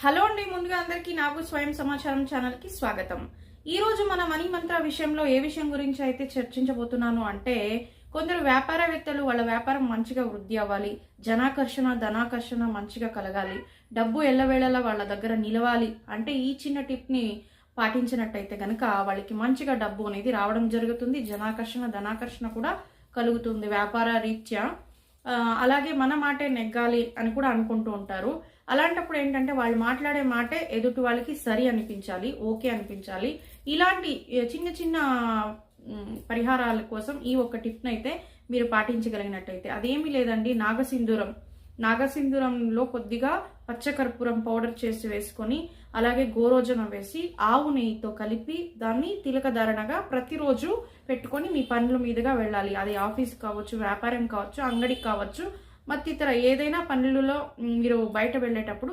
Hello అండి, ముందుగా అందరికీ నాకు స్వయం సమాచారం ఛానల్ కి స్వాగతం. ఈ రోజు మన మనీ మంత్ర విషయంలో ఏ విషయం గురించి అయితే చర్చించబోతున్నాను అంటే, కొందరు వ్యాపారవేత్తలు వాళ్ళ వ్యాపారం మంచిగా వృద్ధి అవ్వాలి, జనాకర్షణ ధనాకర్షణ మంచిగా కలగాలి, డబ్బు ఎల్లవేళలా వాళ్ళ దగ్గర నిలవాలి అంటే ఈ చిన్న టిప్ ని పాటించినట్టయితే గనక వాళ్ళకి మంచిగా డబ్బు అనేది రావడం జరుగుతుంది. జనాకర్షణ ధనాకర్షణ కూడా కలుగుతుంది వ్యాపార రీత్యా. అలాగే మన మాటే నెగ్గాలి అని కూడా అనుకుంటూ ఉంటారు. అలాంటప్పుడు ఏంటంటే వాళ్ళు మాట్లాడే మాటే ఎదుటి వాళ్ళకి సరి అనిపించాలి, ఓకే అనిపించాలి. ఇలాంటి చిన్న చిన్న పరిహారాల కోసం ఈ ఒక్క టిప్ను అయితే మీరు పాటించగలిగినట్టయితే, అదేమీ లేదండి, నాగసింధూరంలో కొద్దిగా పచ్చకర్పూరం పౌడర్ చేసి వేసుకొని, అలాగే గోరోజనం వేసి ఆవు నెయ్యితో కలిపి దాన్ని తిలకధారణగా ప్రతిరోజు పెట్టుకొని మీ పనుల మీదుగా వెళ్ళాలి. అది ఆఫీస్ కావచ్చు, వ్యాపారం కావచ్చు, అంగడికి కావచ్చు, మత్తితర ఏదైనా పనులలో మీరు బయట వెళ్ళేటప్పుడు